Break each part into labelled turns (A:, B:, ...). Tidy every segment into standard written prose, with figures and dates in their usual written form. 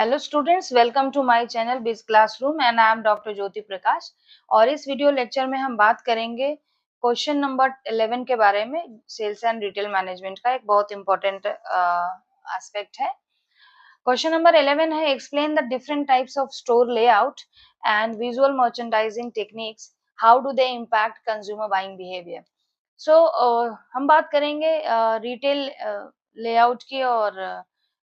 A: Hello students, welcome to my channel biz classroom and I am doctor Jyoti Prakash. और इस video lecture में हम बात करेंगे क्वेश्चन नंबर 11 के बारे में। सेल्स एंड रिटेल मैनेजमेंट का एक बहुत इंपॉर्टेंट एस्पेक्ट है। क्वेश्चन नंबर 11 है, explain the different types of store layout and visual merchandising techniques, how do they impact consumer buying behaviour. So हम बात करेंगे रिटेल लेआउट की और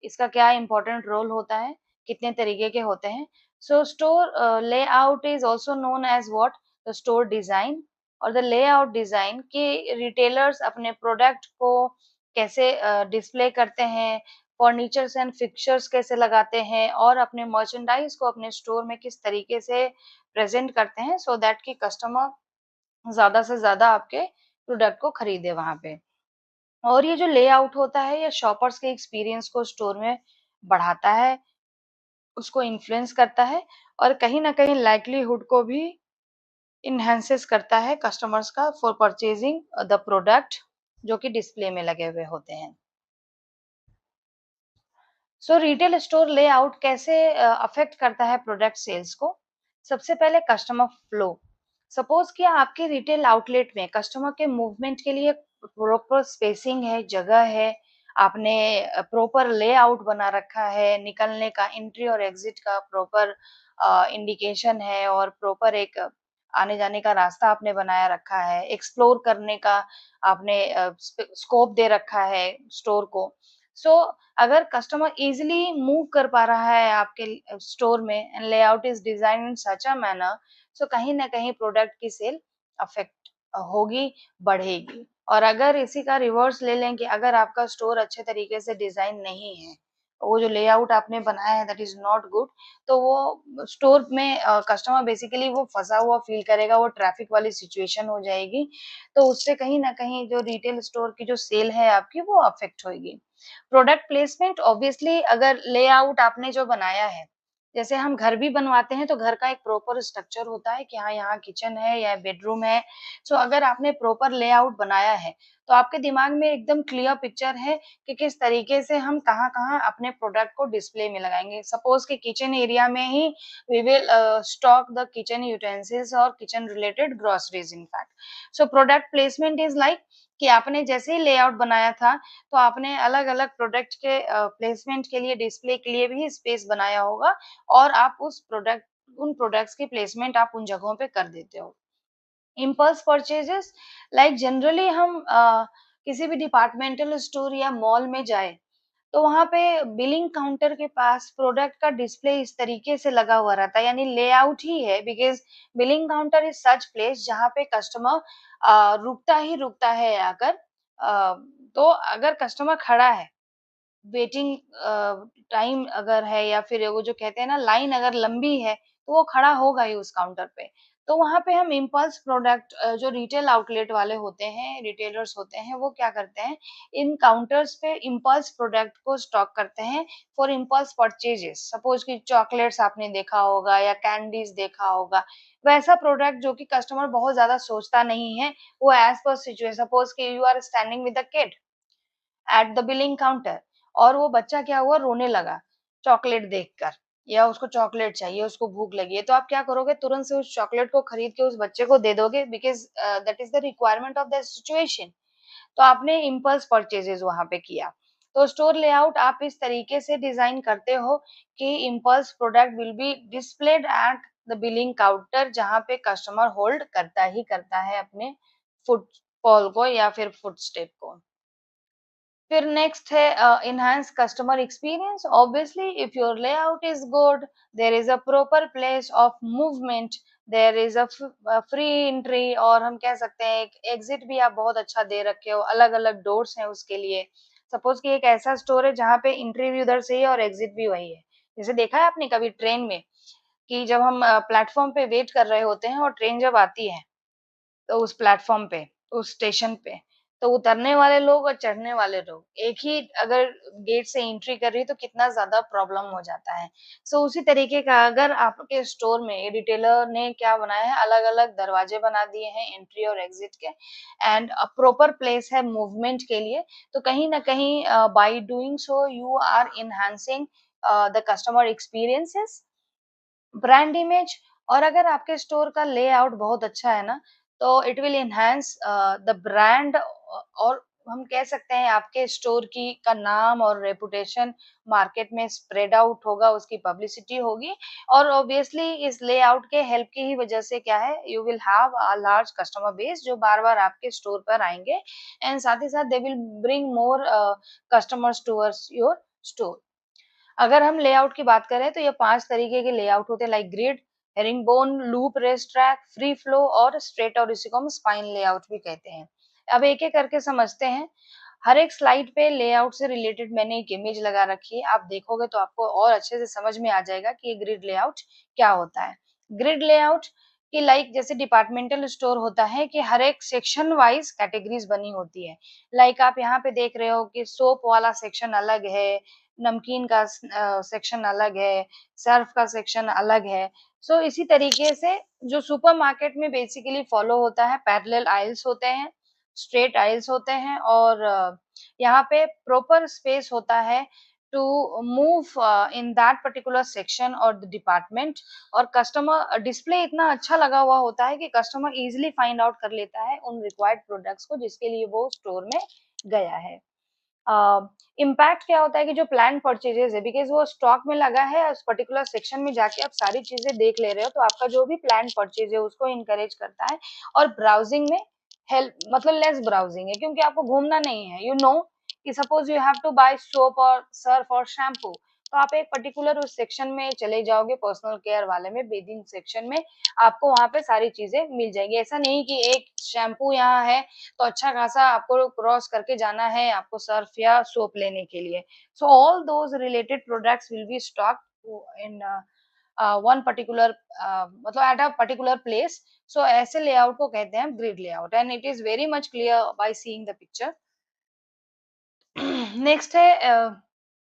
A: इसका क्या इम्पोर्टेंट रोल होता है, कितने तरीके के होते हैं। So store layout is also known as what, the store design. और द लेआउट डिजाइन के रिटेलर्स अपने प्रोडक्ट को कैसे डिस्प्ले करते हैं, फर्नीचर्स एंड फिक्चर्स कैसे लगाते हैं और अपने मर्चेंडाइज को अपने स्टोर में किस तरीके से प्रेजेंट करते हैं सो दैट कि कस्टमर ज्यादा से ज्यादा आपके प्रोडक्ट को खरीदे वहां पे। और ये जो लेआउट होता है ये शॉपर्स के एक्सपीरियंस को स्टोर में बढ़ाता है, उसको इन्फ्लुएंस करता है और कहीं न कहीं लाइवलीहुड को भी इन्हांसेस करता है कस्टमर्स का फॉर परचेजिंग द प्रोडक्ट जो कि डिस्प्ले में लगे हुए होते हैं। सो रिटेल स्टोर लेआउट कैसे अफेक्ट करता है प्रोडक्ट सेल्स को। सबसे पहले कस्टमर फ्लो। सपोज कि आपके रिटेल आउटलेट में कस्टमर के मूवमेंट के लिए प्रॉपर स्पेसिंग है, जगह है, आपने प्रॉपर लेआउट बना रखा है, निकलने का, एंट्री और एग्जिट का प्रॉपर इंडिकेशन है और प्रॉपर एक आने जाने का रास्ता आपने बनाया रखा है, एक्सप्लोर करने का आपने स्कोप दे रखा है स्टोर को। सो अगर कस्टमर इजीली मूव कर पा रहा है आपके स्टोर में and layout is design in such a manner, so कहीं ना कहीं प्रोडक्ट की सेल अफेक्ट होगी, बढ़ेगी। और अगर इसी का रिवर्स ले लें कि अगर आपका स्टोर अच्छे तरीके से डिजाइन नहीं है, वो जो लेआउट आपने बनाया है दैट इज नॉट गुड, तो वो स्टोर में कस्टमर बेसिकली वो फंसा हुआ फील करेगा, वो ट्रैफिक वाली सिचुएशन हो जाएगी। तो उससे कहीं ना कहीं जो रिटेल स्टोर की जो सेल है आपकी वो अफेक्ट होगी। प्रोडक्ट प्लेसमेंट, ऑब्वियसली अगर लेआउट आपने जो बनाया है, जैसे हम घर भी बनवाते हैं तो घर का एक प्रॉपर स्ट्रक्चर होता है कि हाँ यहाँ किचन है या बेडरूम है। सो अगर आपने प्रॉपर लेआउट बनाया है तो आपके दिमाग में एकदम क्लियर पिक्चर है कि किस तरीके से हम कहाँ कहाँ अपने प्रोडक्ट को डिस्प्ले में लगाएंगे। सपोज कि किचन एरिया में ही we will stock the kitchen utensils और kitchen related groceries in fact. So product placement is like कि आपने जैसे ही लेआउट बनाया था तो आपने अलग-अलग प्रोडक्ट के प्लेसमेंट के लिए, डिस्प्ले के लिए भी स्पेस बनाया होगा और आप उन प्रोडक्ट्स की प्लेसमेंट आप उन जगहों पे कर देते हो। इम्पल्स परचेजेस, लाइक जनरली हम किसी भी डिपार्टमेंटल स्टोर या मॉल में जाए तो वहां पे बिलिंग काउंटर के पास प्रोडक्ट का डिस्प्ले इस तरीके से लगा हुआ रहता है, यानी लेआउट ही है। Because billing counter is such place जहाँ पे कस्टमर रुकता है आकर। तो अगर कस्टमर खड़ा है, वेटिंग टाइम अगर है या फिर वो जो कहते हैं ना लाइन अगर लंबी है तो वो खड़ा होगा ही उस काउंटर पे। तो वहां पे हम इम्पल्स प्रोडक्ट, जो रिटेल आउटलेट वाले होते हैं, रिटेलर्स होते हैं, वो क्या करते हैं, इन काउंटर्स पे इम्पल्स प्रोडक्ट को स्टॉक करते हैं फॉर इम्पल्स परचेजेस। सपोज कि चॉकलेट्स आपने देखा होगा या कैंडीज देखा होगा, वैसा प्रोडक्ट जो कि कस्टमर बहुत ज्यादा सोचता नहीं है, वो एज पर सिचुएशन। सपोज कि you are standing with a kid at the billing counter और वो बच्चा क्या हुआ, रोने लगा चॉकलेट देखकर, या उसको चॉकलेट चाहिए, उसको भूख लगी है, तो आप क्या करोगे, तुरंत से उस चॉकलेट को खरीद के उस बच्चे को दे दोगे because that is the requirement of the situation. तो आपने इम्पल्स परचेजेस वहां पे किया। तो स्टोर लेआउट आप इस तरीके से डिजाइन करते हो कि impulse product will be displayed eight the billing counter जहां पे कस्टमर होल्ड करता ही करता है अपने फुटफॉल को या फिर फुट स्टेप को। फिर नेक्स्ट है enhance customer experience. Obviously, if your layout is good, there is a proper place of movement, there is a free entry, और हम कह सकते हैं एक एग्जिट भी आप बहुत अच्छा दे रखे हो, अलग अलग डोर्स हैं उसके लिए। सपोज कि एक ऐसा स्टोर है जहाँ पे एंट्री भी उधर से ही है और एग्जिट भी वही है। जैसे देखा है आपने कभी ट्रेन में कि जब हम प्लेटफॉर्म पे वेट कर रहे होते हैं और ट्रेन जब आती है तो उस प्लेटफॉर्म पे, उस स्टेशन पे, तो उतरने वाले लोग और चढ़ने वाले लोग एक ही अगर गेट से एंट्री कर रही है तो कितना ज्यादा प्रॉब्लम हो जाता है। सो उसी तरीके का अगर आपके स्टोर में रिटेलर ने क्या बनाया है, अलग अलग दरवाजे बना दिए हैं एंट्री और एग्जिट के, एंड प्रॉपर प्लेस है मूवमेंट के लिए, तो कहीं ना कहीं by doing so you are enhancing the customer experiences, brand image. और अगर आपके स्टोर का लेआउट बहुत अच्छा है ना, तो it will enhance the brand, और हम कह सकते हैं आपके स्टोर की का नाम और रेपुटेशन मार्केट में स्प्रेड आउट होगा, उसकी पब्लिसिटी होगी। और ऑब्वियसली इस लेआउट के हेल्प की ही वजह से क्या है, you will have a large customer base जो बार-बार आपके स्टोर पर आएंगे, एंड साथ ही साथ they will bring more customers towards your store. अगर हम लेआउट की बात करें तो ये 5 तरीके के लेआउट होते हैं, like grid, herringbone, loop, race track, free flow और स्ट्रेट, और इसी को हम स्पाइन लेआउट भी कहते हैं। अब एक-एक करके समझते हैं। हर एक स्लाइड पे लेआउट से रिलेटेड मैंने एक इमेज लगा रखी है। आप देखोगे तो आपको और अच्छे से समझ में आ जाएगा कि ये ग्रिड लेआउट क्या होता है। ग्रिड लेआउट कि लाइक जैसे डिपार्टमेंटल स्टोर होता है कि हर एक सेक्शन वाइज कैटेगरीज बनी होती है। लाइक आप यहाँ पे देख रहे हो कि सोप वाला सेक्शन अलग है, नमकीन का सेक्शन अलग है, सर्फ का सेक्शन अलग है। सो इसी तरीके से जो सुपरमार्केट में बेसिकली फॉलो होता है, पैरेलल आइल्स होते हैं, स्ट्रेट आइल्स होते हैं, और यहाँ पे प्रॉपर स्पेस होता है to move in that particular section और द डिपार्टमेंट। और कस्टमर डिस्प्ले इतना अच्छा लगा हुआ होता है कि कस्टमर इजीली फाइंड आउट कर लेता है उन रिक्वायर्ड प्रोडक्ट्स को जिसके लिए वो स्टोर में गया है। इम्पैक्ट क्या होता है कि जो प्लान परचेजेस है, बिकॉज वो स्टॉक में लगा है, उस पर्टिकुलर सेक्शन में जाके आप सारी चीजें देख ले रहे हो, तो आपका जो भी प्लान परचेज है उसको इनकरेज करता है। और ब्राउजिंग में हेल्प, मतलब लेस ब्राउजिंग है क्योंकि आपको घूमना नहीं है। यू नो कि suppose you have to buy soap और सर्फ और शैम्पू, तो आप एक पर्टिकुलर उस सेक्शन में चले जाओगे, पर्सनल केयर वाले में, बेदिंग सेक्शन में, आपको वहां पे सारी चीजें मिल जाएंगी। ऐसा नहीं कि एक शैम्पू यहाँ है तो अच्छा खासा आपको क्रॉस करके जाना है आपको सर्फ या सोप लेने के लिए। So all those related products will be stock in one particular, मतलब एट अ पर्टिकुलर प्लेस। सो ऐसे लेआउट को कहते हैं grid layout, and it is very much clear by seeing the picture. Next है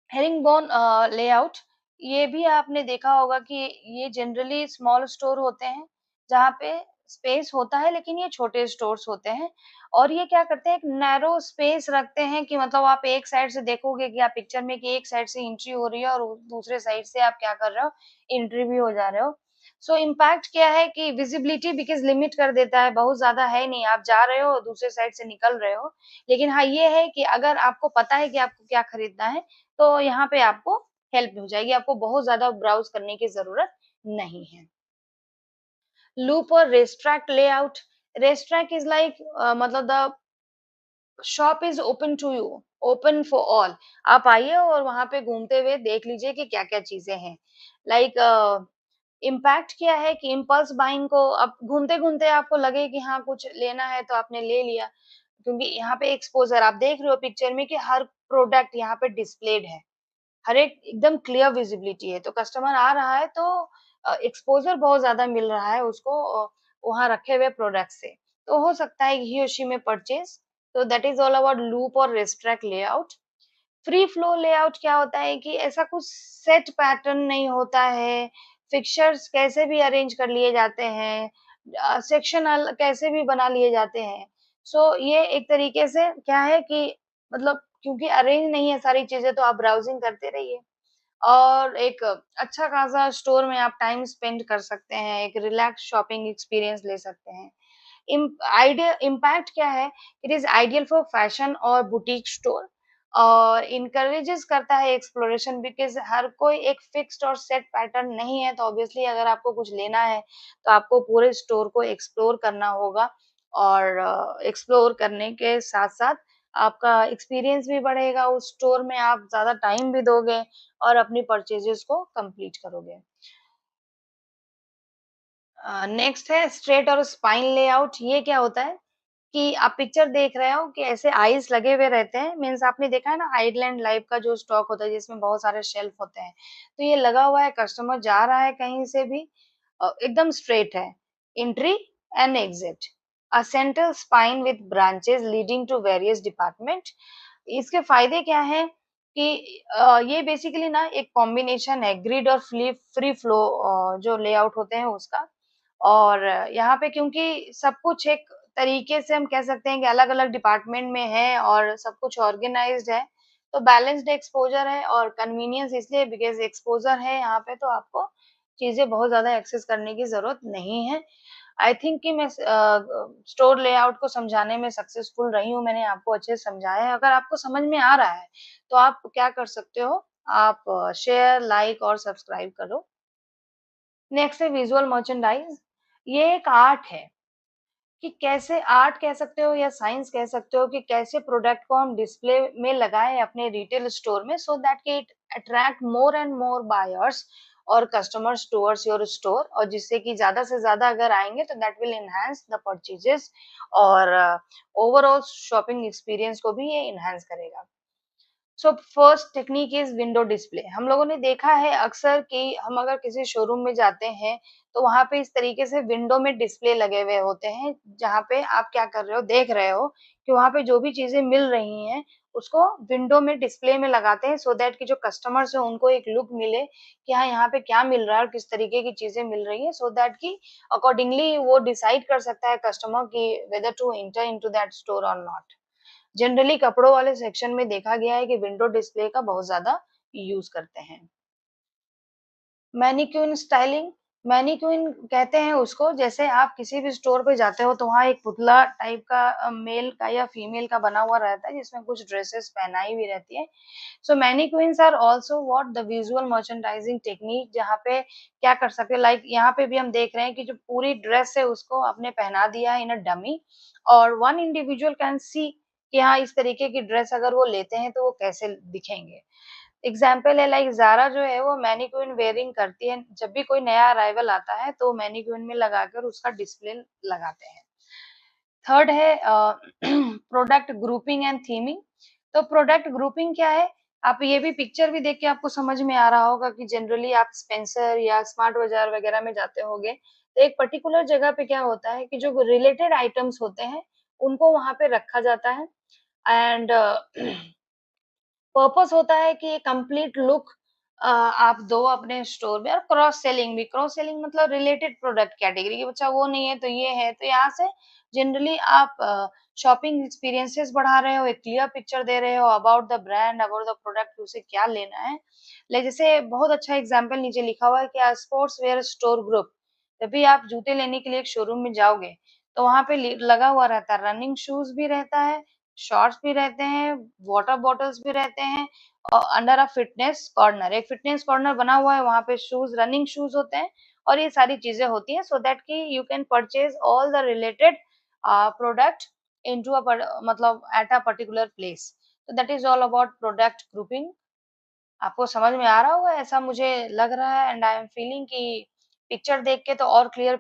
A: हेरिंगबोन लेआउट। ये भी आपने देखा होगा कि ये जनरली स्मॉल स्टोर होते हैं जहाँ पे स्पेस होता है, लेकिन ये छोटे स्टोर्स होते हैं। और ये क्या करते हैं, एक नैरो स्पेस रखते हैं कि मतलब आप एक साइड से देखोगे कि आप पिक्चर में कि एक साइड से एंट्री हो रही है और दूसरे साइड से आप क्या कर रहे हो, एंट्री भी हो जा रहे हो। सो इम्पैक्ट क्या है कि विजिबिलिटी बिकॉज लिमिट कर देता है, बहुत ज्यादा है नहीं, आप जा रहे हो दूसरे साइड से निकल रहे हो। लेकिन हाँ ये है कि अगर आपको पता है कि आपको क्या खरीदना है, तो यहाँ पे आपको हेल्प हो जाएगी, आपको बहुत ज़्यादा ब्राउज़ करने की ज़रूरत नहीं है। लूप और racetrack layout. Racetrack is like मतलब the shop is open to you, open for all. आप आइए और वहाँ पे घूमते हुए देख लीजिए कि क्या-क्या चीज़ें हैं। लाइक इम्पैक्ट क्या है कि इम्पल्स बाइंग को अब घूमते-घूमते आपको लगे कि हाँ, कुछ लेना है तो आपने ले लिया। क्योंकि यहाँ पे एक्सपोज़र आप देख रहे हो पिक्चर में कि हर प्रोडक्ट यहाँ पे डिस्प्लेड है। हर एक एकदम क्लियर विजिबिलिटी है, तो कस्टमर आ रहा है तो एक्सपोज़र बहुत ज़्यादा मिल रहा है उसको वहाँ रखे हुए प्रोडक्ट से। तो हो सकता है ही और शी में परचेज़। तो that is all about loop और racetrack layout. Free flow layout क्या होता है कि ऐसा कुछ सेट पैटर्न नहीं होता है, फिक्चर्स कैसे भी अरेंज कर लिए जाते हैं, सेक्शन कैसे भी बना लिए जाते हैं। सो ये एक तरीके से क्या है कि मतलब क्योंकि अरेंज नहीं है सारी चीजें, तो आप ब्राउजिंग करते रहिए और एक अच्छा खासा स्टोर में आप टाइम स्पेंड कर सकते हैं, एक रिलैक्स शॉपिंग एक्सपीरियंस ले सकते हैं। आइडिया इम्पैक्ट क्या है, it is ideal for fashion और बुटीक स्टोर, और इनकरेजेस करता है एक्सप्लोरेशन, बिकॉज हर कोई एक फिक्स्ड और सेट पैटर्न नहीं है, तो ऑब्वियसली अगर आपको कुछ लेना है तो आपको पूरे स्टोर को एक्सप्लोर करना होगा। और एक्सप्लोर करने के साथ साथ आपका एक्सपीरियंस भी बढ़ेगा, उस स्टोर में आप ज्यादा टाइम भी दोगे और अपनी परचेजेस को कंप्लीट करोगे। नेक्स्ट है स्ट्रेट और स्पाइन लेआउट। ये क्या होता है कि आप पिक्चर देख रहे हो कि ऐसे आइस लगे हुए रहते हैं, मीन्स आपने देखा है ना आइलैंड लाइफ का जो स्टॉक होता है जिसमें बहुत सारे शेल्फ होते हैं, तो ये लगा हुआ है, कस्टमर जा रहा है कहीं से भी, एकदम स्ट्रेट है, entry and exit, a central spine with branches leading to various department. इसके फायदे क्या है कि ये बेसिकली ना एक कॉम्बिनेशन है ग्रिड और फ्ली फ्री फ्लो जो लेआउट होते हैं उसका। और यहाँ पे क्योंकि सब कुछ एक तरीके से हम कह सकते हैं कि अलग-अलग डिपार्टमेंट में है और सब कुछ ऑर्गेनाइज्ड है, तो बैलेंस्ड एक्सपोज़र है और कन्वीनियंस इसलिए बिकॉज़ एक्सपोज़र है यहाँ पे तो आपको चीज़ें बहुत ज़्यादा एक्सेस करने की ज़रूरत नहीं है। आई थिंक कि मैं स्टोर लेआउट को समझाने में सक्सेसफुल रही हूँ, मैंने आपको अच्छे से समझाया है। अगर आपको समझ में आ रहा है, तो आप क्या कर सकते हो, आप शेयर, लाइक और सब्सक्राइब करो। नेक्स्ट है विजुअल मर्चेंडाइज़। ये एक आर्ट है कि कैसे आर्ट कह सकते हो या साइंस कह सकते हो कि कैसे प्रोडक्ट को हम डिस्प्ले में लगाएँ अपने रिटेल स्टोर में सो दैट कि it attract more and more buyers और कस्टमर्स टुवर्ड्स योर स्टोर और जिससे कि ज़्यादा से ज़्यादा अगर आएँगे तो that will enhance the purchases और ओवरऑल शॉपिंग एक्सपीरियंस को भी ये एनहांस करेगा। So first technique is window display. हम लोगों ने देखा है अक्सर कि हम अगर किसी शोरूम में जाते हैं तो वहां पे इस तरीके से विंडो में डिस्प्ले लगे हुए होते हैं जहां पे आप क्या कर रहे हो देख रहे हो कि वहां पे जो भी चीजें मिल रही हैं उसको विंडो में डिस्प्ले में लगाते हैं सो दैट कि जो कस्टमर्स है उनको एक लुक मिले कि हाँ यहाँ पे क्या मिल रहा है और किस तरीके की चीजें मिल रही है सो दैट कि अकॉर्डिंगली वो डिसाइड कर सकता है कस्टमर की whether to enter into that store और नॉट। जनरली कपड़ों वाले सेक्शन में देखा गया है कि विंडो डिस्प्ले का बहुत ज़्यादा यूज़ करते हैं। मैनीक्विन स्टाइलिंग, मैनीक्विन कहते हैं उसको जैसे आप किसी भी स्टोर पे जाते हो तो वहाँ एक पुतला टाइप का मेल का या फीमेल का बना हुआ रहता है जिसमें कुछ ड्रेसेस पहनाई हुई रहती है। So mannequins are also what the visual merchandising technique जहाँ पे क्या कर सकते हैं लाइक यहाँ पे भी हम देख रहे हैं कि जो पूरी ड्रेस है उसको आपने पहना दिया है इन अ डमी और वन इंडिविजुअल कैन सी कि हाँ इस तरीके की ड्रेस अगर वो लेते हैं तो वो कैसे दिखेंगे। एग्जाम्पल है लाइक ज़ारा जो है वो मैनीक्विन वेयरिंग करती है जब भी कोई नया अराइवल आता है तो मैनीक्विन में लगाकर उसका डिस्प्ले लगाते हैं। थर्ड है प्रोडक्ट ग्रुपिंग एंड थीमिंग। तो प्रोडक्ट ग्रुपिंग क्या है? आप ये भी पिक्चर भी देख के आपको समझ में आ रहा होगा कि जनरली आप स्पेंसर या स्मार्ट बाजार वगैरह में जाते होंगे, तो एक पर्टिकुलर जगह पे क्या होता है कि जो रिलेटेड आइटम्स होते हैं, उनको वहाँ पे रखा जाता है एंड पर्पस होता है कि ये कंप्लीट लुक आप दो अपने स्टोर में और क्रॉस सेलिंग भी क्रॉस सेलिंग मतलब रिलेटेड प्रोडक्ट कैटेगरी की अच्छा वो नहीं है तो ये है तो यहाँ से जनरली आप शॉपिंग एक्सपीरियंसेस बढ़ा रहे हो एक क्लियर पिक्चर दे रहे हो about the brand about the product उसे क्या लेना है। लाइक जैसे बहुत अच्छा एग्जांपल नीचे लिखा हुआ है कि स्पोर्ट्स वेयर स्टोर ग्रुप। जब भी आप जूते लेने के लिए एक शोरूम में जाओगे तो वहां पे लगा हुआ रहता है रनिंग शूज भी रहता है शॉर्ट्स भी रहते हैं, वाटर बॉटल्स भी रहते हैं और अंडर अ फिटनेस कॉर्नर एक फिटनेस कॉर्नर बना हुआ है वहाँ पे शूज रनिंग शूज होते हैं और ये सारी चीजें होती हैं सो दैट कि you can purchase all the related product into a मतलब एट अ पर्टिकुलर प्लेस। तो that is all about product grouping. आपको समझ में आ रहा होगा ऐसा मुझे लग रहा है एंड आई एम फीलिंग कि पिक्चर देख के तो और क्लियर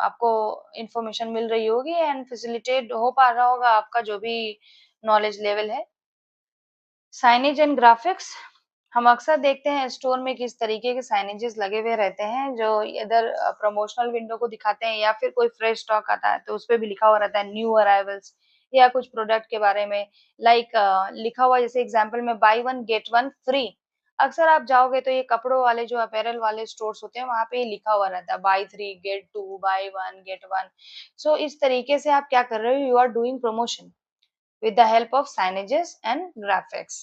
A: आपको इंफॉर्मेशन मिल रही होगी एंड फैसिलिटेट हो पा रहा होगा आपका जो भी नॉलेज लेवल है। साइनेज एंड ग्राफिक्स हम अक्सर देखते हैं स्टोर में किस तरीके के साइनेजेस लगे हुए रहते हैं जो इधर प्रमोशनल विंडो को दिखाते हैं या फिर कोई फ्रेश स्टॉक आता है तो उस पे भी लिखा हुआ रहता है न्यू अराइवल्स या कुछ प्रोडक्ट के बारे में लाइक लिखा हुआ जैसे एग्जांपल में bye one get one free. अक्सर आप जाओगे तो ये कपड़ों वाले जो अपैरल वाले स्टोर्स होते हैं वहां पे ये लिखा हुआ रहता है buy three get two buy one get one. So इस तरीके से आप क्या कर रहे हो you are doing promotion with the help of signages and graphics.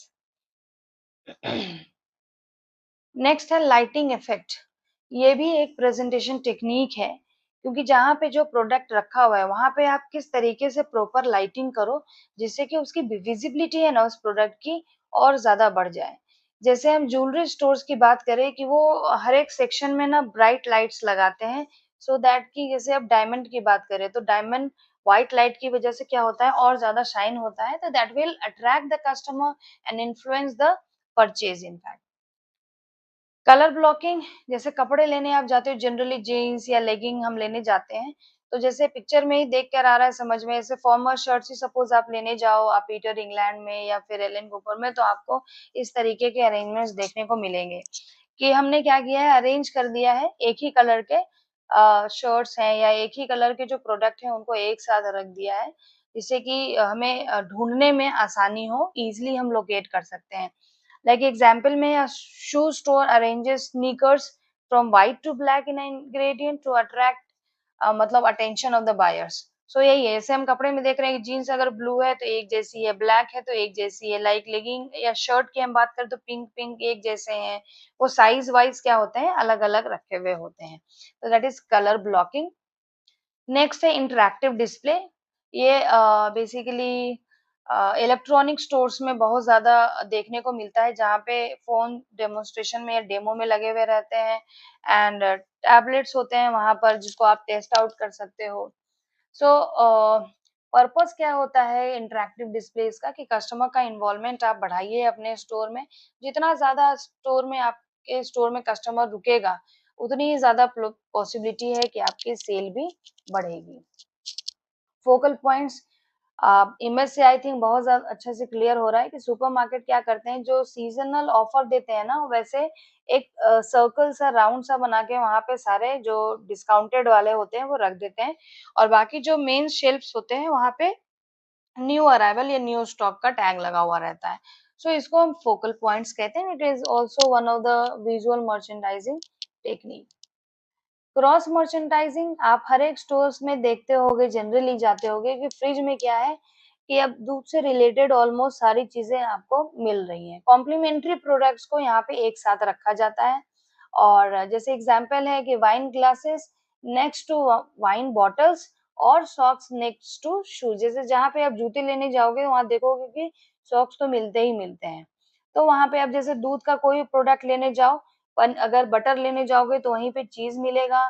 A: Next है लाइटिंग इफेक्ट। ये भी एक प्रेजेंटेशन टेक्निक है क्योंकि जहाँ पे जो प्रोडक्ट रखा हुआ है वहां पे आप किस तरीके से प्रॉपर लाइटिंग करो जिससे कि उसकी विजिबिलिटी है ना उस प्रोडक्ट की और ज्यादा बढ़ जाए। जैसे हम ज्वेलरी स्टोर्स की बात करें कि वो हर एक सेक्शन में ना ब्राइट लाइट्स लगाते हैं सो दैट कि जैसे अब डायमंड की बात करें तो डायमंड व्हाइट लाइट की वजह से क्या होता है और ज्यादा शाइन होता है तो that will attract the customer and influence the purchase in fact. Colour blocking जैसे कपड़े लेने आप जाते हो जनरली जीन्स या लेगिंग हम लेने जाते हैं तो जैसे पिक्चर में ही देख कर आ रहा है समझ में ऐसे फॉर्मल शर्ट्स ही सपोज आप लेने जाओ आप पीटर इंग्लैंड में या फिर एलन कूपर में तो आपको इस तरीके के अरेंजमेंट्स देखने को मिलेंगे कि हमने क्या किया है अरेंज कर दिया है एक ही कलर के शर्ट्स हैं या एक ही कलर के जो प्रोडक्ट हैं उनको एक साथ रख दिया है जिससे कि हमें ढूंढने में आसानी हो इजिली हम लोकेट कर सकते हैं। Like example में a shoe store arranges sneakers from white to black in an ingredient to attract मतलब attention of the buyers. सो यही है, जैसे हम कपड़े में देख रहे हैं कि जीन्स अगर ब्लू है तो एक जैसी है, ब्लैक है तो एक जैसी है, लाइक लेगिंग या शर्ट की हम बात करें तो पिंक पिंक एक जैसे हैं, वो साइज वाइज क्या होते हैं, अलग अलग रखे हुए होते हैं। तो that is colour blocking. Next है इंटरैक्टिव डिस्प्ले। ये बेसिकली इलेक्ट्रॉनिक स्टोर्स में बहुत ज़्यादा देखने को मिलता है, जहाँ पे फ़ोन डेमोन्स्ट्रेशन में या डेमो में लगे हुए रहते हैं एंड टैबलेट्स होते हैं वहाँ पर जिसको आप टेस्ट आउट कर सकते हो। सो पर्पस क्या होता है इंटरैक्टिव डिस्प्लेस का कि कस्टमर का इन्वॉल्वमेंट आप बढ़ाइए अपने स्टोर में। जितना ज़्यादा स्टोर में आपके स्टोर में कस्टमर रुकेगा, उतनी ही ज़्यादा पॉसिबिलिटी है कि आपकी सेल भी बढ़ेगी। फोकल पॉइंट्स इमेज से आई थिंक बहुत ज़्यादा अच्छे से क्लियर हो रहा है कि सुपरमार्केट क्या करते हैं, जो सीज़नल ऑफर देते हैं ना, वैसे एक सर्कल सा राउंड सा बना के वहाँ पे सारे जो डिस्काउंटेड वाले होते हैं वो रख देते हैं और बाकी जो मेन शेल्फ्स होते हैं वहाँ पे न्यू अराइवल या न्यू स्टॉक का टैग लगा हुआ रहता है। सो इसको हम फोकल पॉइंट्स कहते हैं। It is also one of the visual merchandising technique. Cross merchandising आप हर एक स्टोर्स में देखते होगे, जनरली जाते होगे कि फ्रिज में क्या है कि अब दूध से रिलेटेड ऑलमोस्ट सारी चीजें आपको मिल रही हैं। कॉम्प्लीमेंट्री प्रोडक्ट्स को यहाँ पे एक साथ रखा जाता है और जैसे एग्जांपल है कि wine glasses next to wine bottles और सॉक्स नेक्स्ट टू शूज। जैसे जहाँ पे आप जूते लेने जाओगे वहां देखोगे कि सॉक्स तो मिलते ही मिलते हैं। तो वहां पे आप जैसे दूध का कोई प्रोडक्ट लेने जाओ, पर अगर बटर लेने जाओगे तो वहीं पे चीज मिलेगा,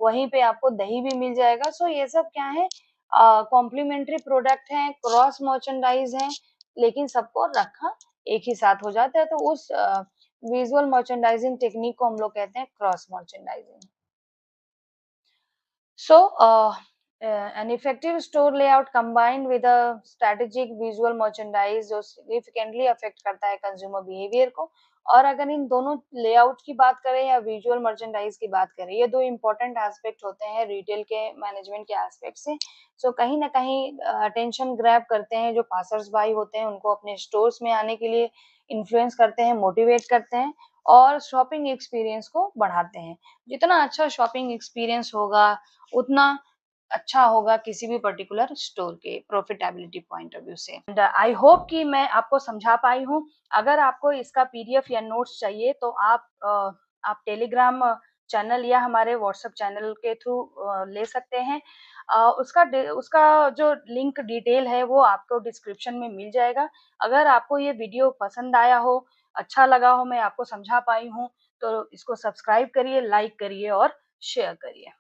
A: वहीं पे आपको दही भी मिल जाएगा। सो ये सब क्या है, कॉम्प्लीमेंट्री प्रोडक्ट हैं, क्रॉस मर्चेंडाइज हैं, लेकिन सबको रखा एक ही साथ हो जाता है। तो उस विजुअल मर्चेंडाइजिंग टेक्निक को हम लोग कहते हैं cross merchandising. So, an effective store layout combined with a strategic visual merchandise जो significantly affect करता है consumer behavior को। और अगर इन दोनों लेआउट की बात करें या विजुअल मर्चेंडाइज की बात करें, ये दो इम्पोर्टेंट एस्पेक्ट होते हैं रिटेल के मैनेजमेंट के एस्पेक्ट से। सो कहीं ना कहीं अटेंशन ग्रैब करते हैं, जो पासर्स बाई होते हैं उनको अपने स्टोर्स में आने के लिए इन्फ्लुएंस करते हैं, मोटिवेट करते हैं और शॉपिंग एक्सपीरियंस को बढ़ाते हैं। जितना अच्छा शॉपिंग एक्सपीरियंस होगा, उतना अच्छा होगा किसी भी पर्टिकुलर स्टोर के प्रॉफिटेबिलिटी पॉइंट ऑफ व्यू से। एंड आई होप कि मैं आपको समझा पाई हूँ। अगर आपको इसका पीडीएफ या नोट्स चाहिए तो आप टेलीग्राम चैनल या हमारे व्हाट्सएप चैनल के थ्रू ले सकते हैं। उसका जो लिंक डिटेल है वो आपको डिस्क्रिप्शन में मिल जाएगा। अगर आपको ये वीडियो पसंद आया हो, अच्छा लगा हो, मैं आपको समझा पाई हूँ, तो इसको सब्सक्राइब करिए, लाइक करिए और शेयर करिए।